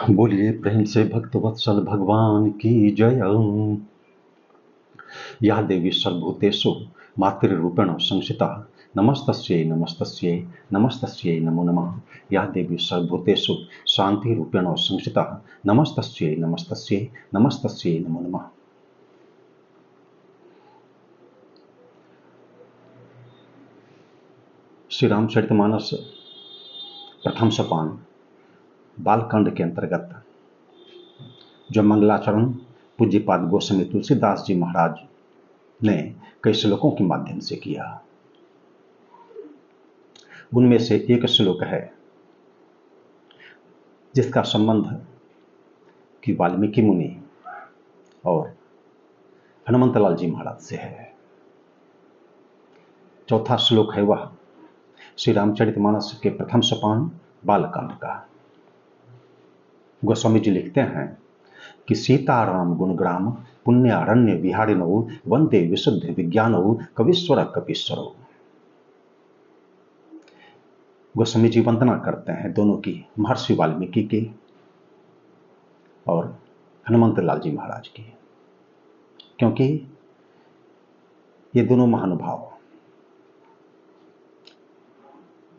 बोलिए प्रेम से भक्तवत्सल भगवान की जय। या देवी सर्वभूतेषु मातृरूपेण संस्थिता नमस्तस्यै नमस्तस्यै नमस्तस्यै नमो नमः। या देवी सर्वभूतेषु शांतिरूपेण संस्थिता नमस्तस्यै नमस्तस्यै नमस्तस्यै नमो नमः। श्री रामचरितमानस प्रथम सोपान बालकांड के अंतर्गत जो मंगलाचरण पूज्यपाद गोस्वामी तुलसीदास जी महाराज ने कई श्लोकों के माध्यम से किया, उनमें से एक श्लोक है जिसका संबंध कि वाल्मीकि मुनि और हनुमंतलाल जी महाराज से है। चौथा श्लोक है वह श्री रामचरितमानस के प्रथम सोपान बालकांड का। गोस्वामी जी लिखते हैं कि सीताराम गुणग्राम पुण्यारण्य विहारिणौ वंदे विशुद्ध विज्ञानौ कवीश्वर कपीश्वरौ। गोस्वामी जी वंदना करते हैं दोनों की, महर्षि वाल्मीकि की और हनुमंतलाल जी महाराज की, क्योंकि ये दोनों महानुभाव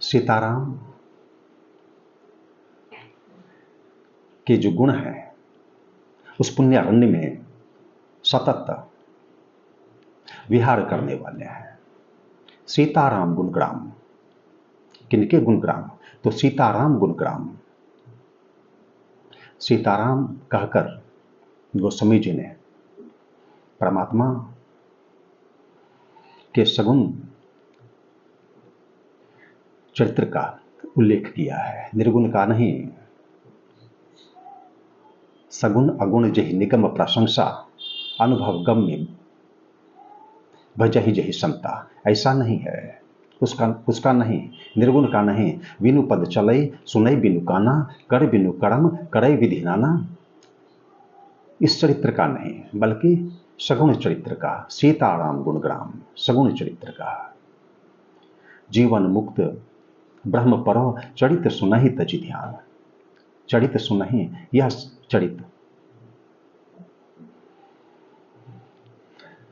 सीताराम के जो गुण हैं उस पुण्यारण्य में सतत विहार करने वाले हैं। सीताराम गुणग्राम, किनके गुणग्राम? तो सीताराम गुणग्राम। सीताराम कहकर गोस्वामी जी ने परमात्मा के सगुण चरित्र का उल्लेख किया है, निर्गुण का नहीं। सगुण अगुण जहि निगम प्रशंसा अनुभव गम्य भजहि जहि समता, ऐसा नहीं है, उसका नहीं, निर्गुण का नहीं। विनु पद चलै सुनै बिनु काना, कर बिनु कर्म करै विधि नाना। इस चरित्र का नहीं, बल्कि सगुण चरित्र का, सीताराम गुणग्राम सगुण चरित्र का। जीवन मुक्त ब्रह्म परो चरित सुनहि तजि ध्यान। चरित सुनहि, यह चरित्र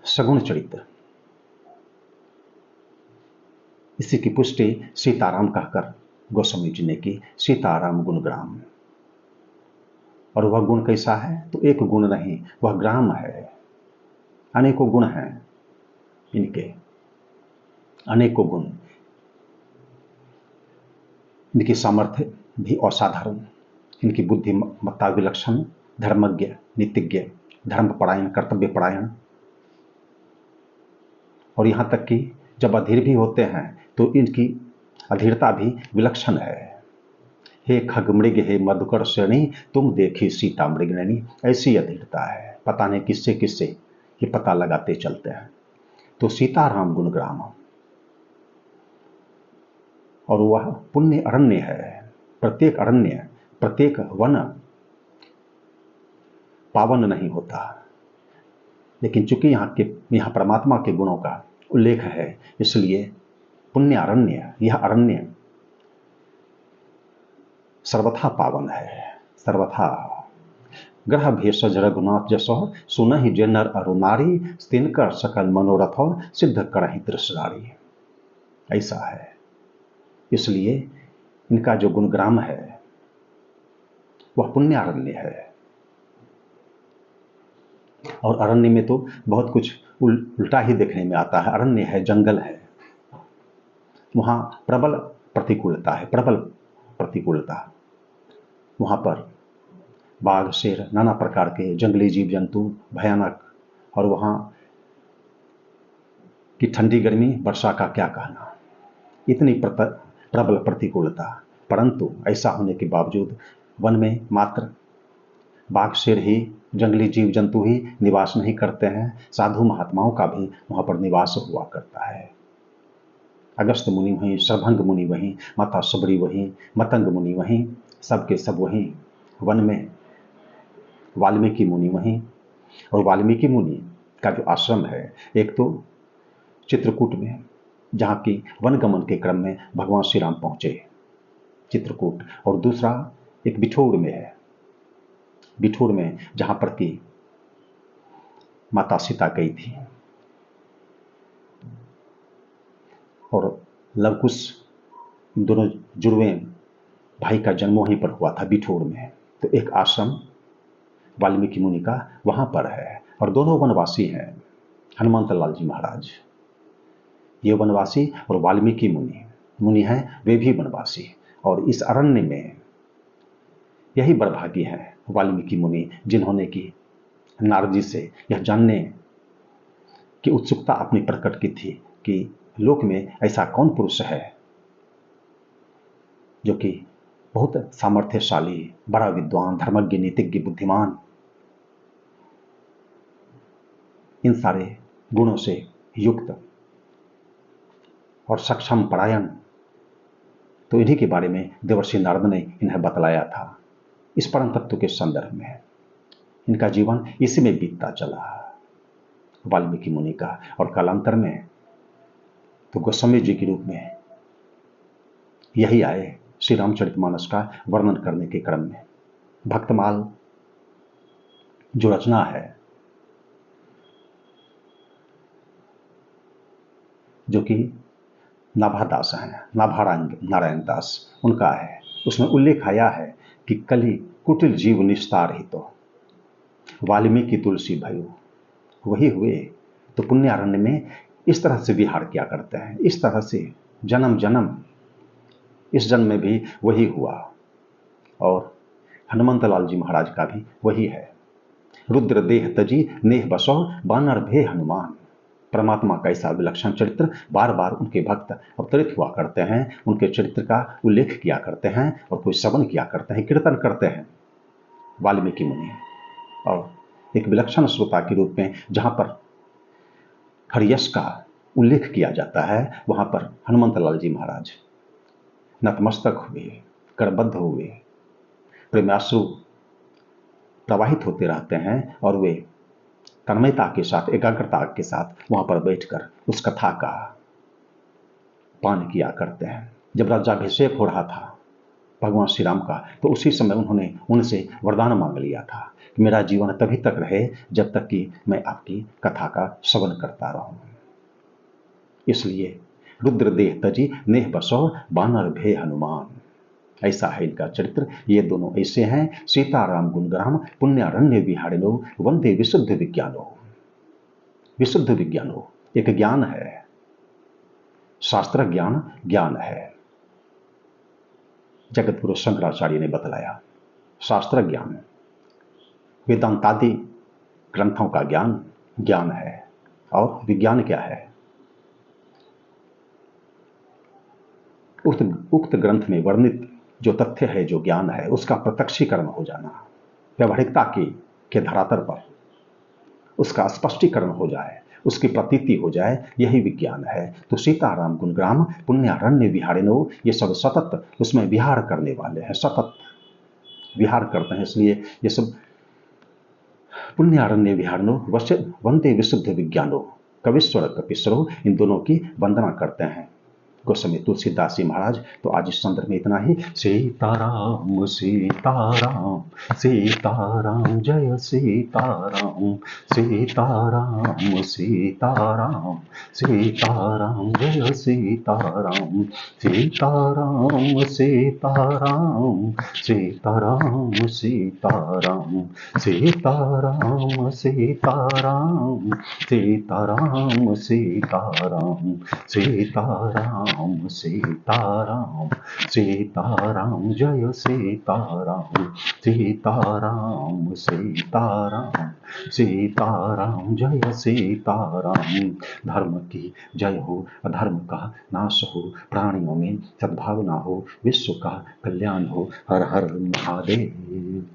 सगुण चरित्र, इसी की पुष्टि सीताराम कहकर गोस्वामी जी ने की। सीताराम गुणग्राम, और वह गुण कैसा है? तो एक गुण नहीं, वह ग्राम है। अनेकों गुण हैं इनके, अनेकों गुण। इनकी सामर्थ्य भी असाधारण, इनकी बुद्धिमत्ता विलक्षण, धर्मज्ञ, नीतिज्ञ, धर्मपरायण, कर्तव्यपरायण, और यहाँ तक कि जब अधीर भी होते हैं तो इनकी अधीरता भी विलक्षण है। हे खगमृग हे मधुकर श्रेणी, तुम देखी सीता मृगनयनी। ऐसी अधीरता है, पता नहीं किससे किससे ये पता लगाते चलते हैं। तो सीताराम गुणग्राम, और वह पुण्य अरण्य है। प्रत्येक अरण्य, प्रत्येक वन पावन नहीं होता, लेकिन चूंकि यहाँ परमात्मा के गुणों का उल्लेख है, इसलिए पुण्य अरण्य, यह अरण्य सर्वथा पावन है। सर्वथा ग्रह भेषज रघुनाथ जसो, सुनहि जे नर अरु नारी, तिनकर सकल मनोरथो सिद्ध करहि त्रिशरारी। ऐसा है, इसलिए इनका जो गुणग्राम है वह पुण्यारण्य है। और अरण्य में तो बहुत कुछ उल्टा ही देखने में आता है। अरण्य है, जंगल है, वहां प्रबल प्रतिकूलता है, प्रबल प्रतिकूलता। वहां पर बाघ, शेर, नाना प्रकार के जंगली जीव जंतु भयानक, और वहां की ठंडी गर्मी, वर्षा का क्या कहना, इतनी प्रबल प्रतिकूलता। परंतु ऐसा होने के बावजूद वन में मात्र बाघ, शेर ही, जंगली जीव जंतु ही निवास नहीं करते हैं, साधु महात्माओं का भी वहां पर निवास हुआ करता है। अगस्त्य मुनि वहीं, सर्वभंग मुनि वहीं, माता सबरी वहीं, मतंग मुनि वहीं, सबके सब वहीं वन में, वाल्मीकि मुनि वहीं। और वाल्मीकि मुनि का जो आश्रम है, एक तो चित्रकूट में, जहाँ की वनगमन के क्रम में भगवान श्री राम पहुंचे चित्रकूट, और दूसरा एक बिठौर में है, बिठूर में, जहां पर की माता सीता गई थी और लवकुश दोनों जुड़वे भाई का जन्म वहीं पर हुआ था, बिठूर में। तो एक आश्रम वाल्मीकि मुनि का वहां पर है और दोनों वनवासी हैं, हनुमंत लाल जी महाराज। ये वनवासी और वाल्मीकि मुनि हैं, वे भी वनवासी। और इस अरण्य में यही बड़भागी हैं वाल्मीकि मुनि, जिन्होंने की नारद जी से यह जानने की उत्सुकता अपनी प्रकट की थी कि लोक में ऐसा कौन पुरुष है जो कि बहुत सामर्थ्यशाली, बड़ा विद्वान, धर्मज्ञ, नीतिज्ञ, बुद्धिमान, इन सारे गुणों से युक्त और सक्षम, परायण। तो इन्हीं के बारे में देवर्षि नारद ने इन्हें बतलाया था इस परम तत्व के संदर्भ में। इनका जीवन इसी में बीतता चला, वाल्मीकि मुनि का। और कालांतर में तो गोस्वामी जी के रूप में यही आए श्री रामचरितमानस का वर्णन करने के क्रम में। भक्तमाल जो रचना है, जो कि नाभादास हैं, नारायण दास, उनका है, उसमें उल्लेख आया है कि कली कुटिल जीव निस्तार ही तो वाल्मीकि तुलसी भयो वही हुए। तो पुण्यारण्य में इस तरह से विहार किया करते हैं, इस तरह से जन्म जन्म, इस जन्म में भी वही हुआ। और हनुमंत लाल जी महाराज का भी वही है। रुद्र देह तजी नेह बसो बानर भे हनुमान। परमात्मा का ऐसा विलक्षण चरित्र बार बार उनके भक्त अवतरित हुआ करते हैं, उनके चरित्र का उल्लेख किया करते हैं और कोई श्रवण किया करते हैं, कीर्तन करते हैं वाल्मीकि मुनि। और एक विलक्षण श्रोता के रूप में जहां पर हरियश का उल्लेख किया जाता है, वहां पर हनुमंत लाल जी महाराज नतमस्तक हुए, करबद्ध हुए, प्रेमाश्रु प्रवाहित होते रहते हैं और वे तन्मयता के साथ, एकाग्रता के साथ वहां पर बैठकर उस कथा का पान किया करते हैं। जब राज्याभिषेक हो रहा था भगवान श्री राम का, तो उसी समय उन्होंने उनसे वरदान मांग लिया था कि मेरा जीवन तभी तक रहे जब तक कि मैं आपकी कथा का श्रवण करता रहूं। इसलिए रुद्र देह तजी नेह बसो बानर भे हनुमान, ऐसा है इनका चरित्र। ये दोनों ऐसे हैं, सीताराम गुणग्राम पुण्यारण्य विहारिणो वंदे विशुद्ध विज्ञानो। विशुद्ध विज्ञानो एक ज्ञान है, शास्त्र ज्ञान ज्ञान है। जगत गुरु शंकराचार्य ने बतलाया शास्त्र ज्ञान, वेदांतादि ग्रंथों का ज्ञान ज्ञान है। और विज्ञान क्या है? उक्त ग्रंथ में वर्णित जो तथ्य है, जो ज्ञान है, उसका प्रत्यक्षीकरण हो जाना, व्यवहारिकता के धरातल पर उसका स्पष्टीकरण हो जाए, उसकी प्रतीति हो जाए, यही विज्ञान है। तो सीताराम गुणग्राम पुण्यारण्य विहारिणो, ये सब सतत उसमें विहार करने वाले हैं, सतत विहार करते हैं। इसलिए ये सब पुण्यारण्य विहारिणो वंदे विशुद्ध विज्ञानो, कविश्वर कपिश्वरो, इन दोनों की वंदना करते हैं गोस्वामी तुलसीदास जी महाराज। तो आज इस संदर्भ में इतना ही। सीताराम सीताराम सीताराम जय सीताराम, सीताराम सीताराम सीताराम जय सीताराम, सीताराम सीताराम सीताराम सीताराम सीताराम सीताराम सीताराम सीताराम सीताराम सीताराम सीताराम जय सीताराम, सीताराम सीताराम सीताराम जय सीताराम। धर्म की जय हो, अधर्म का नाश हो, प्राणियों में सद्भावना हो, विश्व का कल्याण हो। हर हर महादेव।